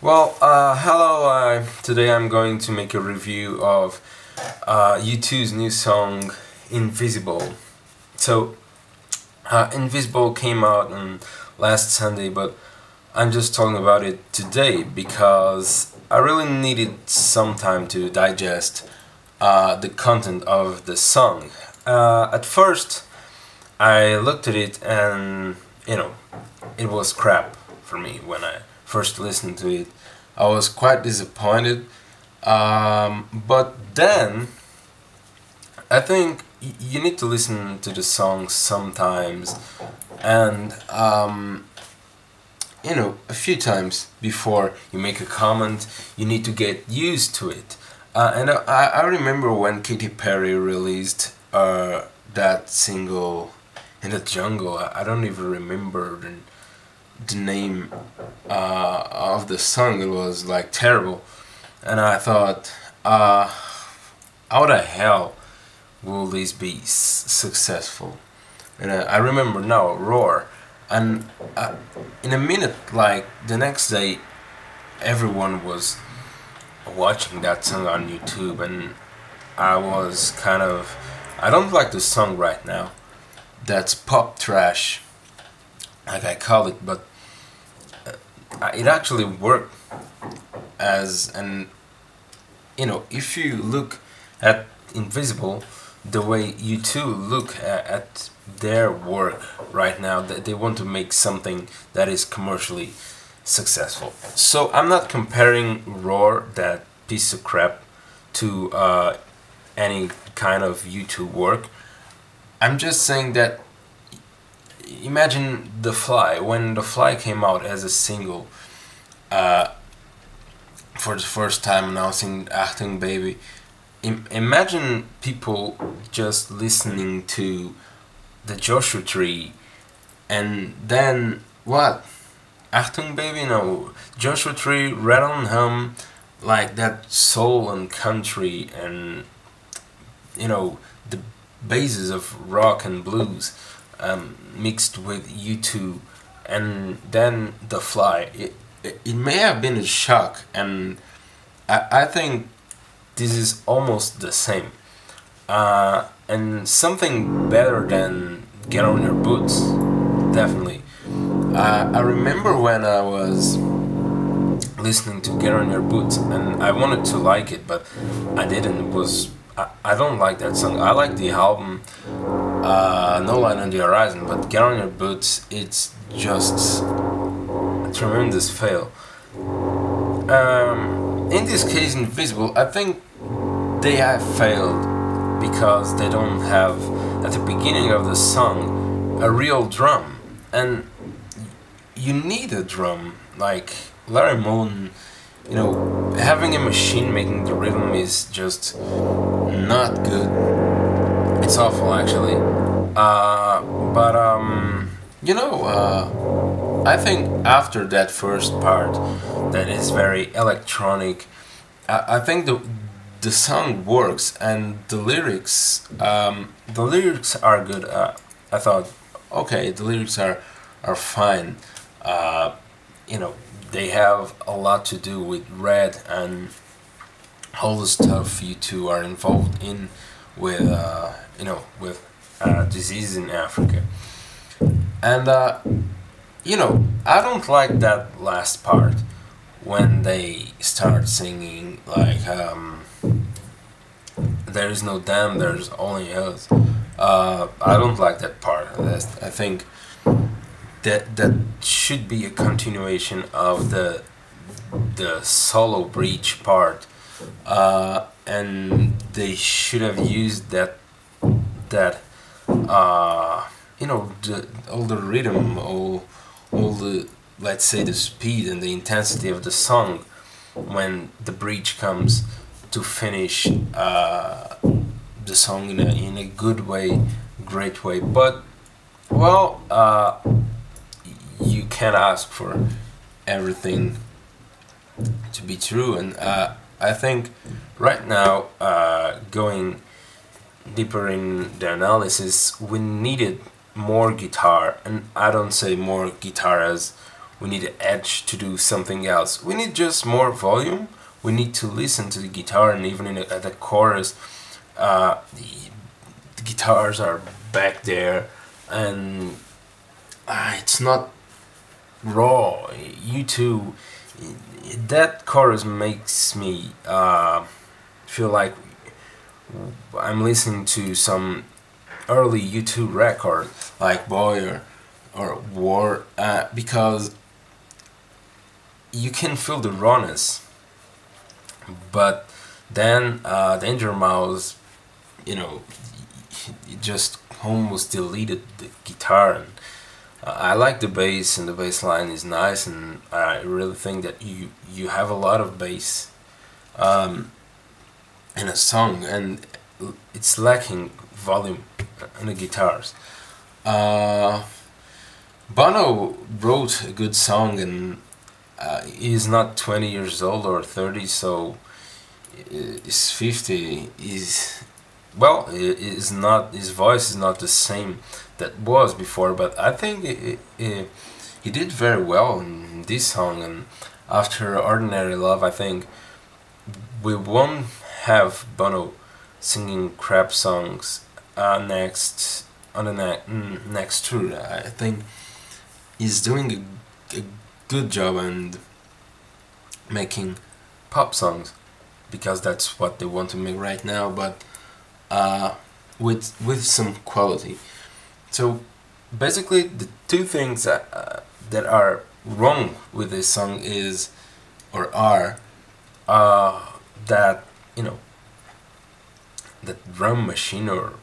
Hello. Today I'm going to make a review of U2's new song, Invisible. So, Invisible came out on last Sunday, but I'm just talking about it today because I really needed some time to digest the content of the song. At first, I looked at it and, it was crap for me when I first listened to it. I was quite disappointed, but then I think you need to listen to the song sometimes, and a few times before you make a comment. You need to get used to it. And I remember when Katy Perry released that single in the jungle. I don't even remember the name of the song. It was like terrible, and I thought, how the hell will this be successful? And I remember now Roar, and in a minute, like the next day, everyone was watching that song on YouTube, and I was kind of, I don't like the song right now. That's pop trash, like I call it, but it actually worked as an, if you look at Invisible, the way U2 look at their work right now, that they want to make something that is commercially successful. So I'm not comparing Roar, that piece of crap, to any kind of U2 work. I'm just saying that, imagine The Fly. When The Fly came out as a single, for the first time announcing Achtung Baby, imagine people just listening to the Joshua Tree, and then what? Achtung Baby? No. Joshua Tree, Rattle and Hum, like that soul and country and, the basis of rock and blues, mixed with U2, and then The Fly. It may have been a shock, and I think this is almost the same. And something better than Get On Your Boots, definitely. I remember when I was listening to Get On Your Boots, and I wanted to like it, but I didn't. I don't like that song. I like the album, No Light on the Horizon, but Get On Your Boots, it's just a tremendous fail. In this case, Invisible, I think they have failed because they don't have, at the beginning of the song, a real drum. And you need a drum. Like Larry Mullen, having a machine making the rhythm is just not good. It's awful, actually. I think after that first part, that is very electronic, I think the song works, and the lyrics are good. I thought, okay, the lyrics are fine. They have a lot to do with Red and all the stuff you two are involved in with disease in Africa. And I don't like that last part when they start singing like, there is no them, there's only us. I don't like that part. I think that should be a continuation of the solo breach part, and they should have used that all the rhythm, all the, let's say, the speed and the intensity of the song when the breach comes, to finish the song in a good way, great way. But you can't ask for everything to be true, and I think right now, going deeper in the analysis, we needed more guitar, and I don't say more guitar as we need an edge to do something else. We need just more volume. We need to listen to the guitar, and even at the chorus, the guitars are back there, and it's not raw. U2, that chorus makes me feel like I'm listening to some early U2 record like Boy or War, because you can feel the rawness. But then Danger Mouse, you know, it just almost deleted the guitar. And I like the bass, and the bass line is nice, and I really think that you have a lot of bass in a song, and it's lacking volume on the guitars. Uh, Bono wrote a good song, and he's not 20 years old or 30, so he's 50. Is well, is not, his voice is not the same that was before, but I think he did very well in this song. And after Ordinary Love, I think we won't have Bono singing crap songs next on the next tour. I think he's doing a good job and making pop songs, because that's what they want to make right now, but with some quality. So basically, the two things that are wrong with this song is, or are, that, you know, that drum machine or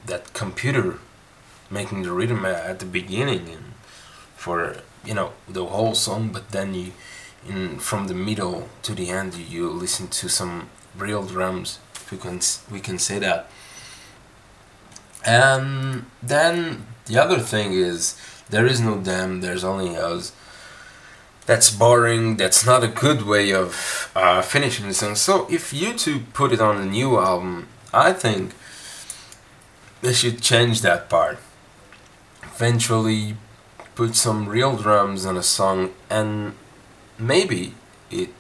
that computer making the rhythm at the beginning and for, you know, the whole song, but then from the middle to the end you listen to some real drums, if we can say that. And then the other thing is, there is no them, there's only us. That's boring. That's not a good way of finishing the song. So if U2 put it on a new album, I think they should change that part. Eventually put some real drums on a song, and maybe it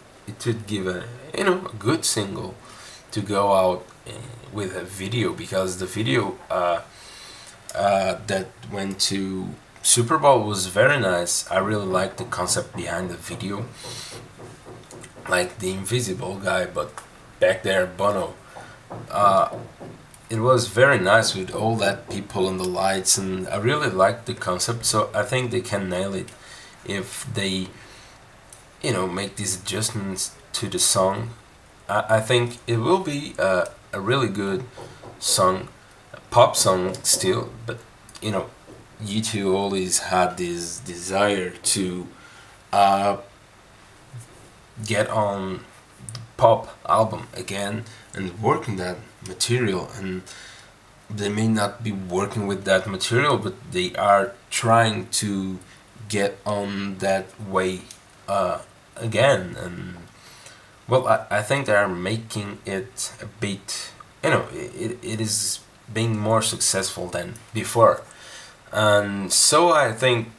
would give a, you know, a good single to go out with a video, because the video that went to Super Bowl was very nice. I really liked the concept behind the video, like the invisible guy, but back there Bono. It was very nice with all that people and the lights, and I really liked the concept. So I think they can nail it if they, you know, make these adjustments to the song. I think it will be a really good song, a pop song still, but you know, U2 always had this desire to get on the pop album again and work on that material, and they may not be working with that material, but they are trying to get on that way again. And well, I think they are making it a bit, you know, it is being more successful than before. And so I think,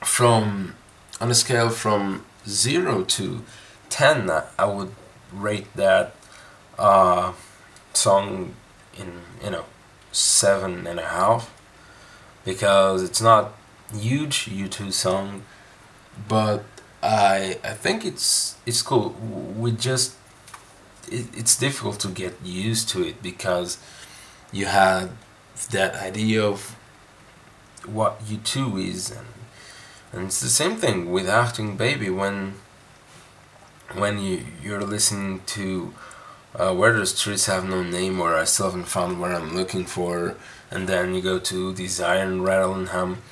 from on a scale from 0 to 10, I would rate that song in, you know, 7.5, because it's not huge U2 song, but I think it's cool. We just it's difficult to get used to it, because you had that idea of what U2 is, and it's the same thing with Achtung Baby. When you're listening to Where the Streets Have No Name, or I Still Haven't Found What I'm Looking For, and then you go to Desire and Rattle and Hum,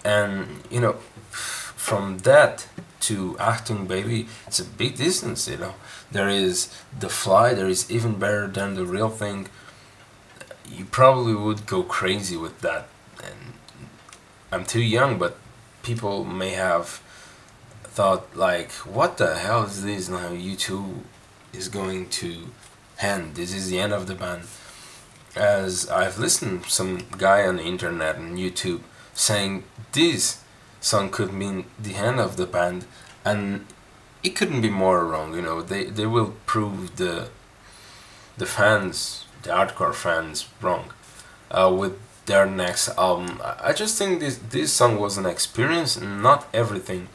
and you know, from that to Achtung Baby, it's a big distance, you know. There is The Fly, there is Even Better Than the Real Thing. You probably would go crazy with that, and I'm too young, but people may have thought like, what the hell is this now? U2 is going to end. This is the end of the band. As I've listened to some guy on the internet and YouTube saying this song could mean the end of the band, and it couldn't be more wrong. You know, they will prove the fans, the hardcore fans, wrong with their next album. I just think this song was an experience, and not everything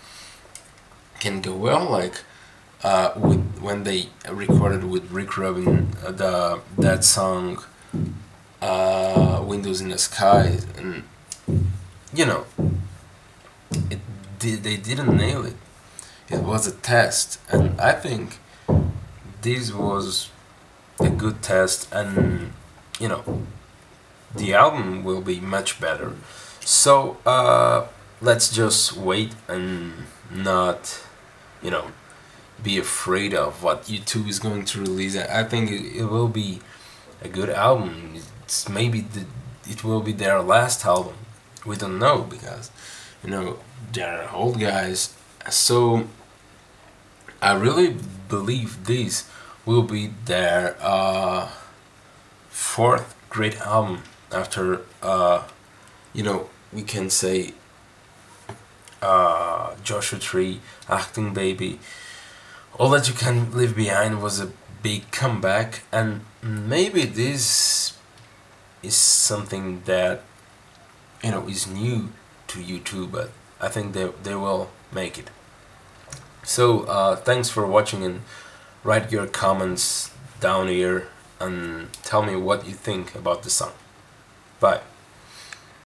can go well. Like with when they recorded with Rick Rubin that song "Windows in the Sky," and you know they didn't nail it. It was a test, and I think this was a good test, and you know the album will be much better. So let's just wait and not, you know, be afraid of what U2 is going to release. I think it will be a good album. It's maybe it will be their last album. We don't know because, you know, they're old guys. So I really believe this will be their fourth great album after, you know, we can say Joshua Tree, Acting Baby. All That You Can Leave Behind was a big comeback, and maybe this is something that, you know, is new to U2, but I think they will make it. So thanks for watching, and write your comments down here and tell me what you think about the song. Bye.